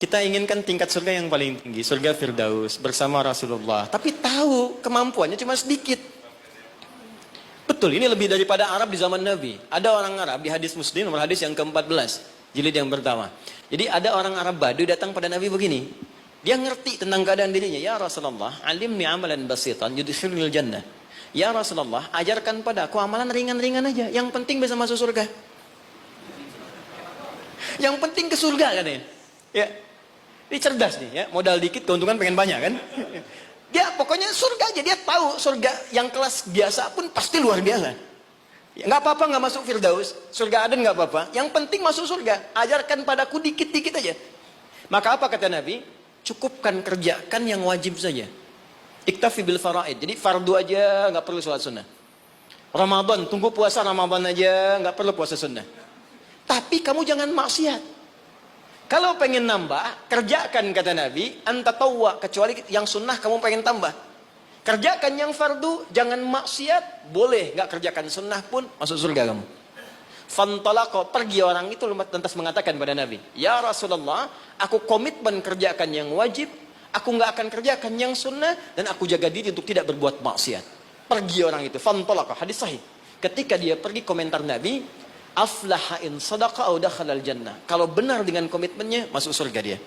Kita inginkan tingkat surga yang paling tinggi, surga Firdaus bersama Rasulullah. Tapi tahu kemampuannya cuma sedikit. Betul, ini lebih daripada Arab di zaman Nabi. Ada orang Arab di hadis Muslim, nomor hadis yang ke-14, jilid yang pertama. Jadi ada orang Arab Baduy datang pada Nabi begini. Dia ngerti tentang keadaan dirinya. Ya Rasulullah, alimni amalan basitan yudkhilnil jannah. Ya Rasulullah, ajarkan padaku amalan ringan-ringan aja. Yang penting bisa masuk surga. Yang penting ke surga katanya. Ya. Ini cerdas nih ya, modal dikit keuntungan pengen banyak kan. Dia pokoknya surga aja, dia tahu surga yang kelas biasa pun pasti luar biasa. Ya, nggak apa-apa nggak masuk Firdaus, surga Aden nggak apa-apa. Yang penting masuk surga, ajarkan padaku dikit-dikit aja. Maka apa kata Nabi? Cukupkan kerjakan yang wajib saja. Iktafi bil faraid, jadi fardu aja nggak perlu sholat sunnah. Ramadan, tunggu puasa Ramadan aja nggak perlu puasa sunnah. Tapi kamu jangan maksiat. Kalau pengen nambah, kerjakan kata Nabi, anta tawwa, kecuali yang sunnah kamu pengen tambah. Kerjakan yang fardu, jangan maksiat, boleh nggak kerjakan sunnah pun masuk surga kamu. Fantalaqa, pergi orang itu lantas mengatakan pada Nabi, ya Rasulullah, aku komitmen kerjakan yang wajib, aku nggak akan kerjakan yang sunnah, dan aku jaga diri untuk tidak berbuat maksiat. Pergi orang itu, fantalaqa, hadis sahih. Ketika dia pergi, komentar Nabi, aflaha in sadaqa au dakhalal jannah. Kalau benar dengan komitmennya, masuk surga dia.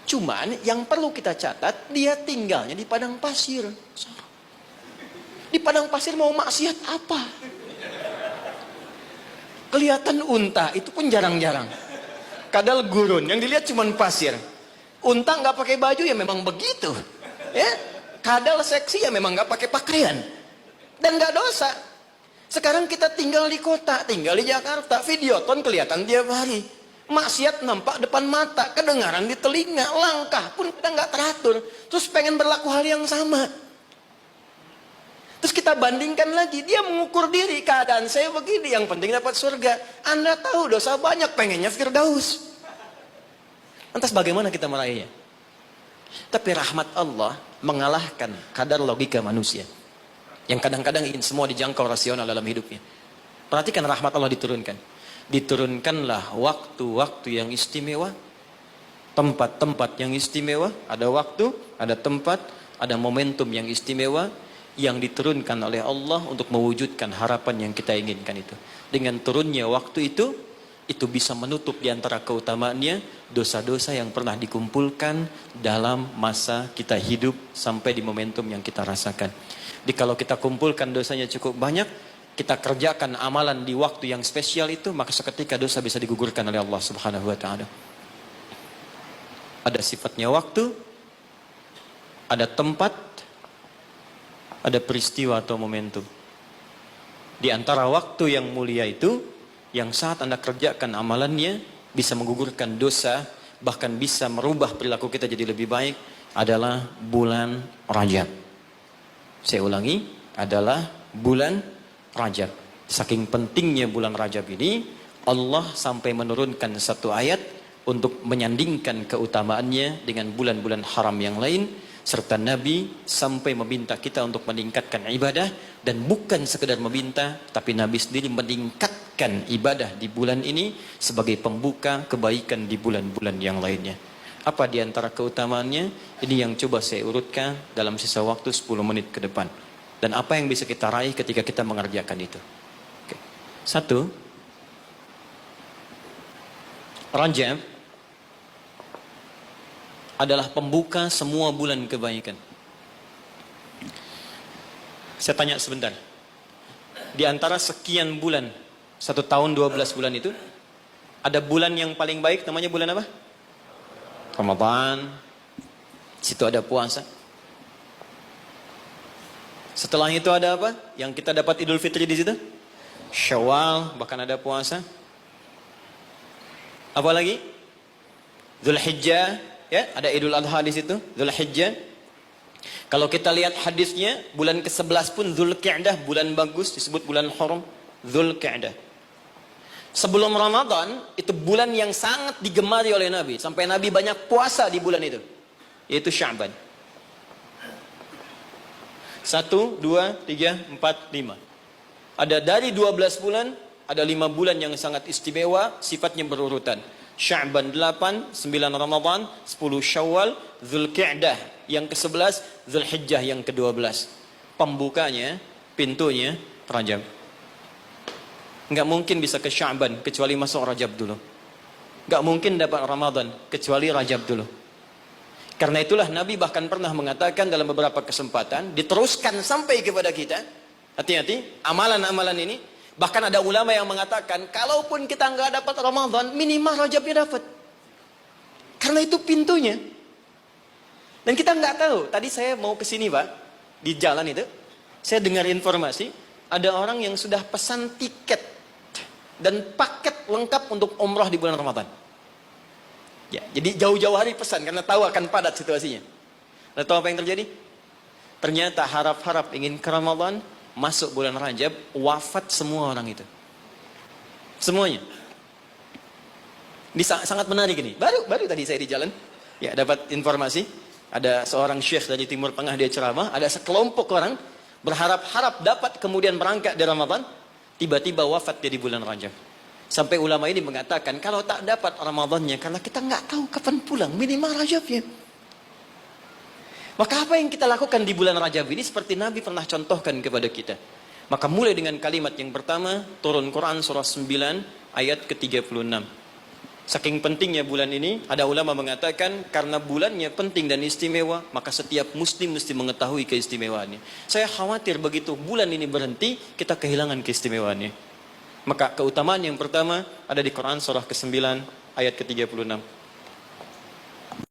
Cuman yang perlu kita catat, dia tinggalnya di padang pasir. Di padang pasir mau maksiat apa? Kelihatan unta, itu pun jarang-jarang. Kadal gurun, yang dilihat cuma pasir. Unta nggak pakai baju ya memang begitu. Ya, kadal seksi ya memang nggak pakai pakaian. Dan nggak dosa. Sekarang kita tinggal di kota, tinggal di Jakarta, Videoton kelihatan tiap hari. Maksiat nampak depan mata, kedengaran di telinga, langkah pun kita nggak teratur. Terus pengen berlaku hal yang sama. Terus kita bandingkan lagi, dia mengukur diri, keadaan saya begini, yang penting dapat surga. Anda tahu dosa banyak, pengennya Firdaus. Lantas bagaimana kita meraihnya? Tapi rahmat Allah mengalahkan kadar logika manusia. Yang kadang-kadang ingin semua dijangkau rasional dalam hidupnya. Perhatikan rahmat Allah diturunkan. Diturunkanlah waktu-waktu yang istimewa, tempat-tempat yang istimewa, ada waktu, ada tempat, ada momentum yang istimewa yang diturunkan oleh Allah untuk mewujudkan harapan yang kita inginkan itu. Dengan turunnya waktu itu bisa menutup di antara keutamaannya dosa-dosa yang pernah dikumpulkan dalam masa kita hidup sampai di momentum yang kita rasakan. Jadi kalau kita kumpulkan dosanya cukup banyak, kita kerjakan amalan di waktu yang spesial itu, maka seketika dosa bisa digugurkan oleh Allah Subhanahu wa taala. Ada sifatnya waktu, ada tempat, ada peristiwa atau momentum. Di antara waktu yang mulia itu, yang saat Anda kerjakan amalannya bisa menggugurkan dosa, bahkan bisa merubah perilaku kita jadi lebih baik, adalah bulan Rajab. Saya ulangi, adalah bulan Rajab. Saking pentingnya bulan Rajab ini, Allah sampai menurunkan satu ayat untuk menyandingkan keutamaannya dengan bulan-bulan haram yang lain, serta Nabi sampai meminta kita untuk meningkatkan ibadah, dan bukan sekedar meminta, tapi Nabi sendiri meningkatkan ibadah di bulan ini sebagai pembuka kebaikan di bulan-bulan yang lainnya. Apa di antara keutamaannya? Ini yang coba saya urutkan dalam sisa waktu 10 menit ke depan. Dan apa yang bisa kita raih ketika kita mengerjakan itu? Oke. Satu, Rajab adalah pembuka semua bulan kebaikan. Saya tanya sebentar. Di antara sekian bulan, 1 tahun 12 bulan itu, ada bulan yang paling baik, namanya bulan apa? Ramadan. Situ ada puasa. Setelah itu ada apa? Yang kita dapat Idul Fitri di situ? Syawal, bahkan ada puasa. Apa lagi? Dzulhijjah, ya, ada Idul Adha di situ, Dzulhijjah. Kalau kita lihat hadisnya, bulan ke-11 pun Dzulqa'dah, bulan bagus, disebut bulan haram, Dzulqa'dah. Sebelum Ramadan, itu bulan yang sangat digemari oleh Nabi. Sampai Nabi banyak puasa di bulan itu. Yaitu Sya'ban. 1, 2, 3, 4, 5. Ada dari 12 bulan, ada 5 bulan yang sangat istimewa, sifatnya berurutan. Sya'ban 8, 9 Ramadan, 10 Syawal, Dzulqa'dah yang ke-11, Dzulhijjah yang ke-12. Pembukanya, pintunya Rajab. Nggak mungkin bisa ke Sya'ban kecuali masuk Rajab dulu. Nggak mungkin dapat Ramadan kecuali Rajab dulu. Karena itulah Nabi bahkan pernah mengatakan dalam beberapa kesempatan, diteruskan sampai kepada kita, hati-hati, amalan-amalan ini. Bahkan ada ulama yang mengatakan, kalaupun kita nggak dapat Ramadan, minimal Rajabnya dapat. Karena itu pintunya. Dan kita nggak tahu. Tadi saya mau ke sini, Pak, di jalan itu, saya dengar informasi, ada orang yang sudah pesan tiket dan paket lengkap untuk umrah di bulan Ramadan. Ya, jadi jauh-jauh hari pesan karena tahu akan padat situasinya. Lalu tahu apa yang terjadi? Ternyata harap-harap ingin ke Ramadan, masuk bulan Rajab, wafat semua orang itu. Semuanya. Ini sangat menarik ini. Baru tadi saya di jalan, ya dapat informasi, ada seorang syekh dari Timur Tengah dia ceramah, ada sekelompok orang berharap-harap dapat kemudian berangkat di Ramadan, tiba-tiba wafat dia di bulan Rajab. Sampai ulama ini mengatakan, kalau tak dapat Ramadannya, karena kita nggak tahu kapan pulang, minimal Rajabnya. Maka apa yang kita lakukan di bulan Rajab ini seperti Nabi pernah contohkan kepada kita. Maka mulai dengan kalimat yang pertama, turun Quran surah 9 ayat ke-36. Saking pentingnya bulan ini, ada ulama mengatakan karena bulannya penting dan istimewa, maka setiap muslim mesti mengetahui keistimewaannya. Saya khawatir begitu bulan ini berhenti, kita kehilangan keistimewaannya. Maka keutamaan yang pertama ada di Quran surah ke-9 ayat ke-36.